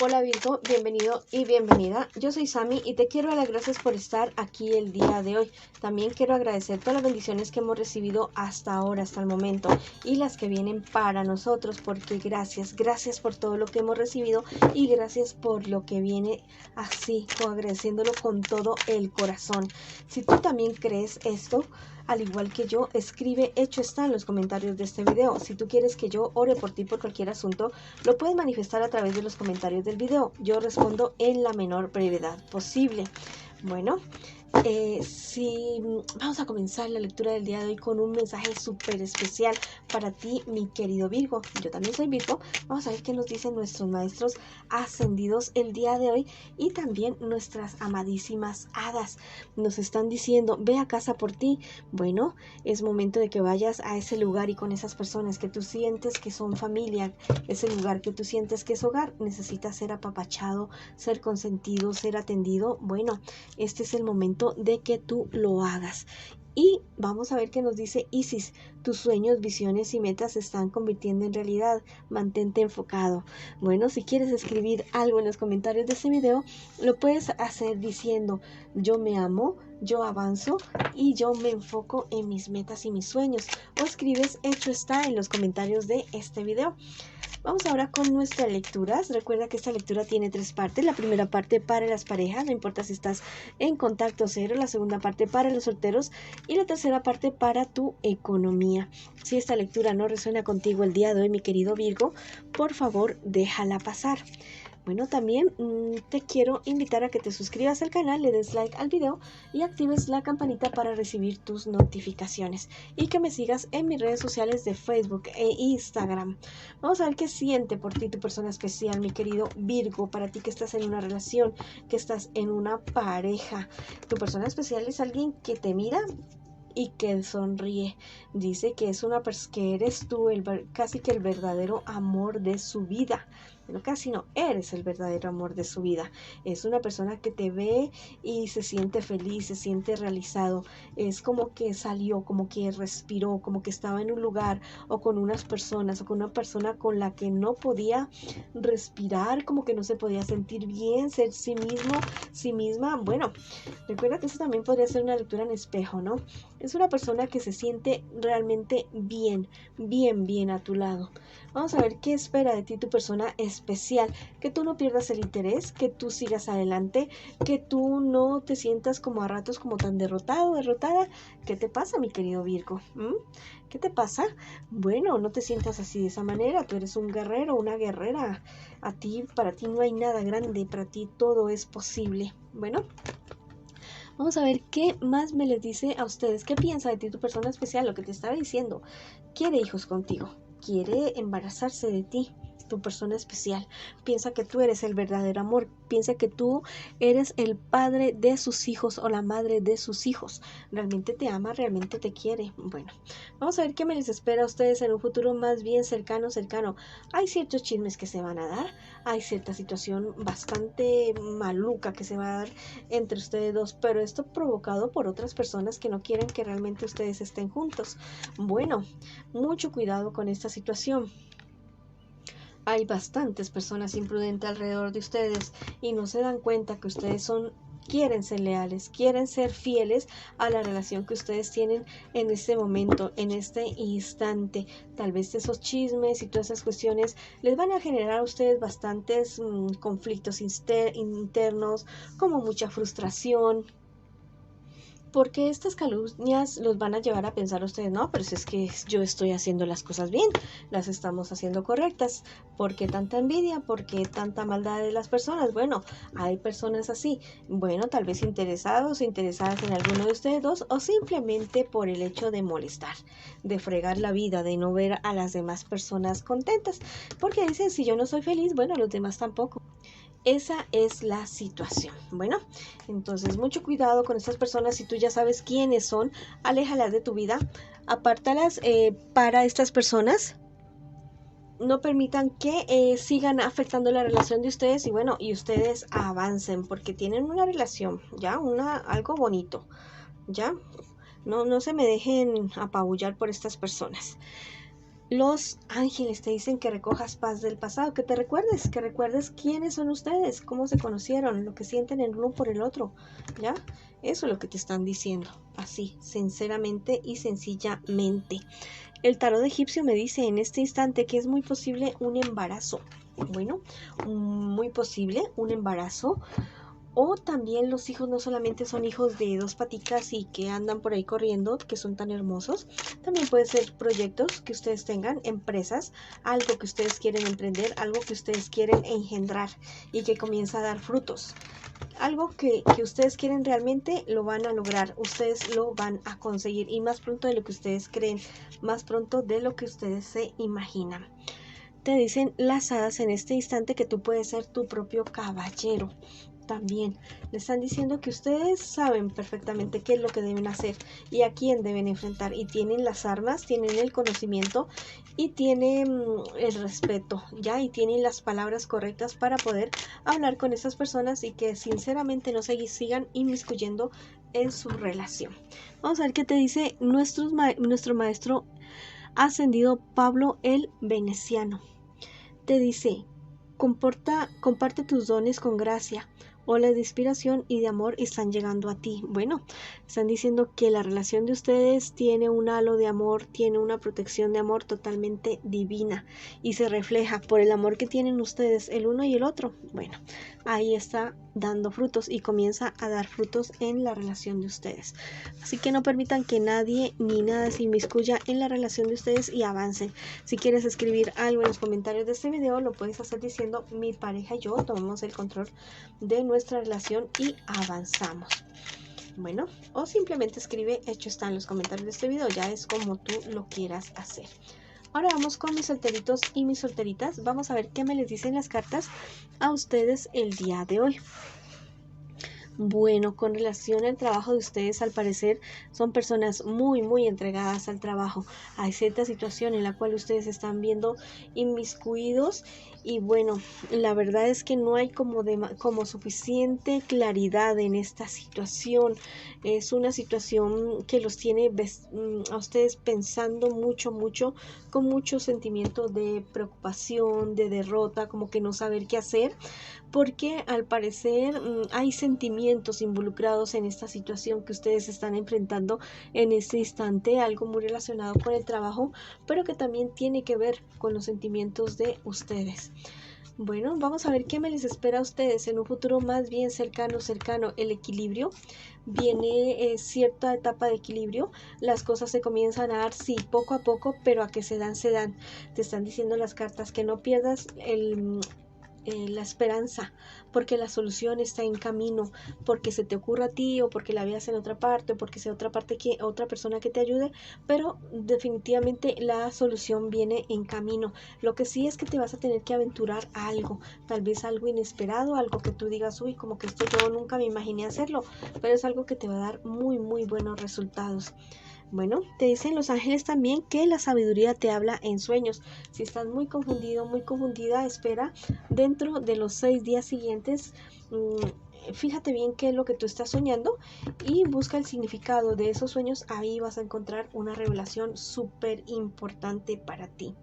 Hola Virgo, bienvenido y bienvenida. Yo soy Sami y te quiero dar las gracias por estar aquí el día de hoy. También quiero agradecer todas las bendiciones que hemos recibido hasta ahora, hasta el momento, y las que vienen para nosotros, porque gracias por todo lo que hemos recibido y gracias por lo que viene así, agradeciéndolo con todo el corazón. Si tú también crees esto, al igual que yo, escribe hecho está en los comentarios de este video. Si tú quieres que yo ore por ti por cualquier asunto, lo puedes manifestar a través de los comentarios del video. Yo respondo en la menor brevedad posible. Bueno, vamos a comenzar la lectura del día de hoy con un mensaje súper especial para ti, mi querido Virgo. Yo también soy Virgo. Vamos a ver qué nos dicen nuestros maestros ascendidos el día de hoy y también nuestras amadísimas hadas. Nos están diciendo, ve a casa por ti. Bueno, es momento de que vayas a ese lugar y con esas personas que tú sientes que son familia, ese lugar que tú sientes que es hogar, necesita ser apapachado, ser consentido, ser atendido. Bueno, este es el momento de que tú lo hagas. Y vamos a ver qué nos dice Isis. Tus sueños, visiones y metas se están convirtiendo en realidad. Mantente enfocado. Bueno, si quieres escribir algo en los comentarios de este video, lo puedes hacer diciendo: yo me amo, yo avanzo y yo me enfoco en mis metas y mis sueños. O escribes hecho está en los comentarios de este video. Vamos ahora con nuestras lecturas. Recuerda que esta lectura tiene 3 partes. La primera parte para las parejas, no importa si estás en contacto cero. La segunda parte para los solteros. Y la tercera parte para tu economía. Si esta lectura no resuena contigo el día de hoy, mi querido Virgo, por favor, déjala pasar. Bueno, también te quiero invitar a que te suscribas al canal, le des like al video y actives la campanita para recibir tus notificaciones. Y que me sigas en mis redes sociales de Facebook e Instagram. Vamos a ver qué siente por ti tu persona especial, mi querido Virgo. Para ti que estás en una relación, que estás en una pareja. Tu persona especial es alguien que te mira y que sonríe. Dice que es que eres tú casi que el verdadero amor de su vida. Bueno, casi no, eres el verdadero amor de su vida. Es una persona que te ve y se siente feliz, se siente realizado. Es como que salió, como que respiró, como que estaba en un lugar o con unas personas o con una persona con la que no podía respirar, como que no se podía sentir bien, ser sí mismo, sí misma. Bueno, recuerda que eso también podría ser una lectura en espejo, ¿no? Es una persona que se siente realmente bien, bien a tu lado. Vamos a ver qué espera de ti tu persona especial. Que tú no pierdas el interés, que tú sigas adelante, que tú no te sientas como a ratos como tan derrotado, derrotada. ¿Qué te pasa, mi querido Virgo? ¿Qué te pasa? Bueno, no te sientas así de esa manera. Tú eres un guerrero, una guerrera. Para ti no hay nada grande, para ti todo es posible. Bueno, vamos a ver qué más me les dice a ustedes. ¿Qué piensa de ti tu persona especial? Lo que te estaba diciendo. Quiere hijos contigo. Quiere embarazarse de ti, tu persona especial. Piensa que tú eres el verdadero amor. Piensa que tú eres el padre de sus hijos o la madre de sus hijos. Realmente te ama, realmente te quiere. Bueno, vamos a ver qué me les espera a ustedes en un futuro más bien cercano. Hay ciertos chismes que se van a dar. Hay cierta situación bastante maluca que se va a dar entre ustedes dos, pero esto provocado por otras personas que no quieren que realmente ustedes estén juntos. Bueno, mucho cuidado con esta situación. Hay bastantes personas imprudentes alrededor de ustedes y no se dan cuenta que ustedes quieren ser leales, quieren ser fieles a la relación que ustedes tienen en este momento, en este instante. Tal vez esos chismes y todas esas cuestiones les van a generar a ustedes bastantes conflictos internos, como mucha frustración, porque estas calumnias los van a llevar a pensar a ustedes: no, pero si es que yo estoy haciendo las cosas bien, las estamos haciendo correctas. ¿Por qué tanta envidia? ¿Por qué tanta maldad de las personas? Bueno, hay personas así. Bueno, tal vez interesados o interesadas en alguno de ustedes dos, o simplemente por el hecho de molestar, de fregar la vida, de no ver a las demás personas contentas. Porque dicen, si yo no soy feliz, bueno, los demás tampoco. Esa es la situación. Bueno, entonces mucho cuidado con estas personas. Si tú ya sabes quiénes son, aléjalas de tu vida, apártalas para estas personas. No permitan que sigan afectando la relación de ustedes y ustedes avancen porque tienen una relación, ya, algo bonito, ya. No se me dejen apabullar por estas personas. Los ángeles te dicen que recojas paz del pasado, que recuerdes quiénes son ustedes, cómo se conocieron, lo que sienten el uno por el otro, ¿ya? Eso es lo que te están diciendo, así, sinceramente y sencillamente. El tarot egipcio me dice en este instante que es muy posible un embarazo. Bueno, muy posible un embarazo. O también los hijos no solamente son hijos de dos paticas y que andan por ahí corriendo, que son tan hermosos. También pueden ser proyectos que ustedes tengan, empresas, algo que ustedes quieren emprender, algo que ustedes quieren engendrar y que comienza a dar frutos. Algo que ustedes quieren realmente lo van a lograr, ustedes lo van a conseguir y más pronto de lo que ustedes creen, más pronto de lo que ustedes se imaginan. Te dicen las hadas en este instante que tú puedes ser tu propio caballero. También le están diciendo que ustedes saben perfectamente qué es lo que deben hacer y a quién deben enfrentar, y tienen las armas, tienen el conocimiento y tienen el respeto, ya, y tienen las palabras correctas para poder hablar con esas personas y que sinceramente no se sigan inmiscuyendo en su relación. Vamos a ver qué te dice nuestro maestro ascendido Pablo el Veneciano. Te dice: comparte tus dones con gracia. Olas de inspiración y de amor están llegando a ti. Bueno, están diciendo que la relación de ustedes tiene un halo de amor, tiene una protección de amor totalmente divina y se refleja por el amor que tienen ustedes el uno y el otro. Bueno, ahí está dando frutos y comienza a dar frutos en la relación de ustedes. Así que no permitan que nadie ni nada se inmiscuya en la relación de ustedes y avancen. Si quieres escribir algo en los comentarios de este video, lo puedes hacer diciendo: mi pareja y yo tomamos el control de nuestra relación y avanzamos. Bueno, o simplemente escribe hecho está en los comentarios de este video, ya es como tú lo quieras hacer. Ahora vamos con mis solteritos y mis solteritas. Vamos a ver qué me les dicen las cartas a ustedes el día de hoy. Bueno, con relación al trabajo de ustedes, al parecer son personas muy entregadas al trabajo. Hay cierta situación en la cual ustedes están viendo inmiscuidos y bueno, la verdad es que no hay como suficiente claridad en esta situación. Es una situación que los tiene a ustedes pensando mucho, con mucho sentimiento de preocupación, de derrota, como que no saber qué hacer, porque al parecer hay sentimientos involucrados en esta situación que ustedes están enfrentando en este instante, algo muy relacionado con el trabajo, pero que también tiene que ver con los sentimientos de ustedes. Bueno, vamos a ver qué me les espera a ustedes en un futuro más bien cercano, el equilibrio. Viene cierta etapa de equilibrio, las cosas se comienzan a dar, sí, poco a poco, pero a que se dan. Te están diciendo las cartas que no pierdas la esperanza, porque la solución está en camino, porque se te ocurra a ti o porque la veas en otra parte o porque sea otra persona que te ayude, pero definitivamente la solución viene en camino. Lo que sí es que te vas a tener que aventurar a algo, tal vez algo inesperado, algo que tú digas: uy, como que esto yo nunca me imaginé hacerlo, pero es algo que te va a dar muy buenos resultados. Bueno, te dicen los ángeles también que la sabiduría te habla en sueños. Si estás muy confundido, muy confundida, espera dentro de los 6 días siguientes. Fíjate bien qué es lo que tú estás soñando y busca el significado de esos sueños. Ahí vas a encontrar una revelación súper importante para ti.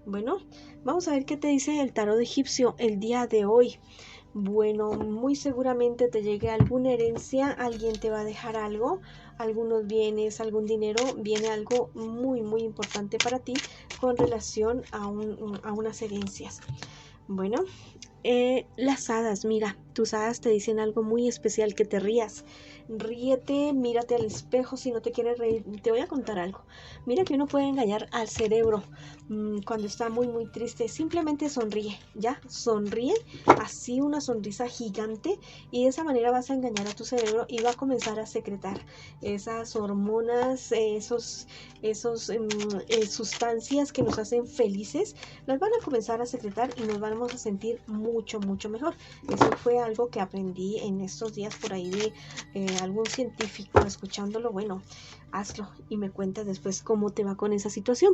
Bueno, vamos a ver qué te dice el tarot egipcio el día de hoy. Bueno, muy seguramente te llegue alguna herencia, alguien te va a dejar algo, algunos bienes, algún dinero, viene algo muy importante para ti con relación a unas herencias. Bueno, las hadas, mira, tus hadas te dicen algo muy especial: que te rías. Ríete, mírate al espejo. Si no te quieres reír, te voy a contar algo. Mira que uno puede engañar al cerebro cuando está muy triste. Simplemente sonríe, ya, sonríe, así una sonrisa gigante, y de esa manera vas a engañar a tu cerebro y va a comenzar a secretar esas hormonas, esos sustancias que nos hacen felices, las van a comenzar a secretar y nos vamos a sentir mucho mejor. Eso fue algo que aprendí en estos días por ahí de algún científico. Escuchándolo, bueno, hazlo y me cuentas después cómo te va con esa situación.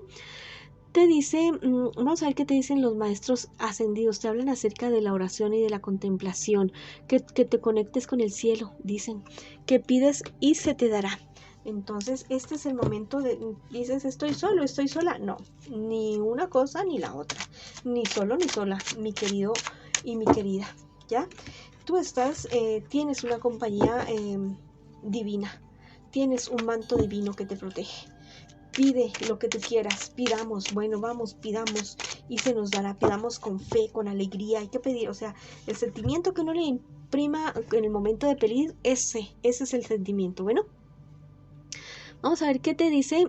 Te dice, vamos a ver qué te dicen los maestros ascendidos. Te hablan acerca de la oración y de la contemplación, que te conectes con el cielo. Dicen que pides y se te dará. Entonces, este es el momento de, dices, estoy solo, estoy sola. No, ni una cosa ni la otra. Ni solo ni sola, mi querido y mi querida, ¿ya? Tú tienes una compañía divina. Tienes un manto divino que te protege. Pide lo que tú quieras, pidamos, bueno, vamos, pidamos y se nos dará, pidamos con fe, con alegría, hay que pedir, o sea, el sentimiento que uno le imprima en el momento de pedir, ese es el sentimiento, bueno. Vamos a ver qué te dice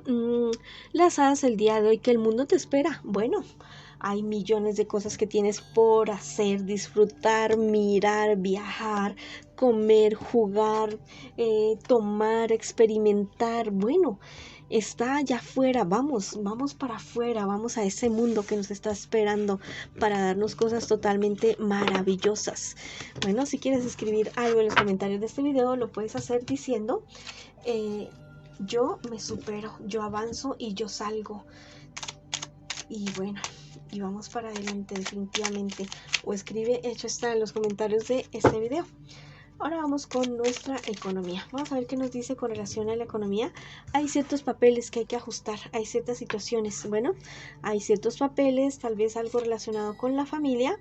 las hadas el día de hoy, que el mundo te espera. Bueno, hay millones de cosas que tienes por hacer, disfrutar, mirar, viajar, comer, jugar, tomar, experimentar. Bueno, está allá afuera, vamos para afuera, vamos a ese mundo que nos está esperando para darnos cosas totalmente maravillosas. Bueno, si quieres escribir algo en los comentarios de este video, lo puedes hacer diciendo... yo me supero, yo avanzo y yo salgo. Y bueno, y vamos para adelante definitivamente. O escribe, hecho está en los comentarios de este video. Ahora vamos con nuestra economía. Vamos a ver qué nos dice con relación a la economía. Hay ciertos papeles que hay que ajustar, hay ciertas situaciones. Bueno, hay ciertos papeles, tal vez algo relacionado con la familia,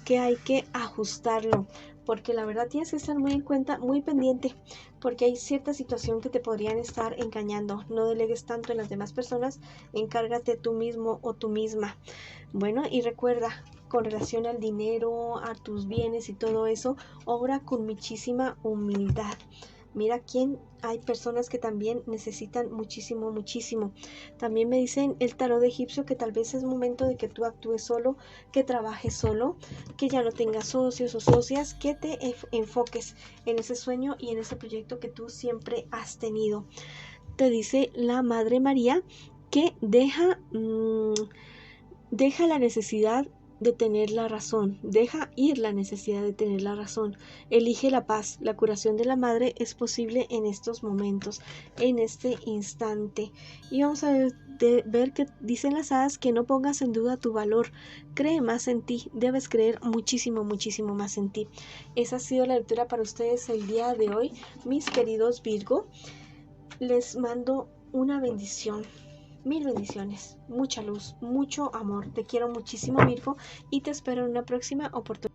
que hay que ajustarlo. Porque la verdad tienes que estar muy en cuenta, muy pendiente, porque hay cierta situación que te podrían estar engañando. No delegues tanto en las demás personas, encárgate tú mismo o tú misma. Bueno, y recuerda, con relación al dinero, a tus bienes y todo eso, obra con muchísima humildad. Mira hay personas que también necesitan muchísimo, muchísimo. También me dicen el tarot egipcio que tal vez es momento de que tú actúes solo, que trabajes solo, que ya no tengas socios o socias, que te enfoques en ese sueño y en ese proyecto que tú siempre has tenido. Te dice la Madre María que deja la necesidad de tener la razón, deja ir la necesidad de tener la razón, elige la paz. La curación de la madre es posible en estos momentos, en este instante. Y vamos a ver que dicen las hadas que no pongas en duda tu valor, cree más en ti, debes creer muchísimo, muchísimo más en ti. Esa ha sido la lectura para ustedes el día de hoy, mis queridos Virgo. Les mando una bendición. Mil bendiciones, mucha luz, mucho amor. Te quiero muchísimo, Virgo, y te espero en una próxima oportunidad.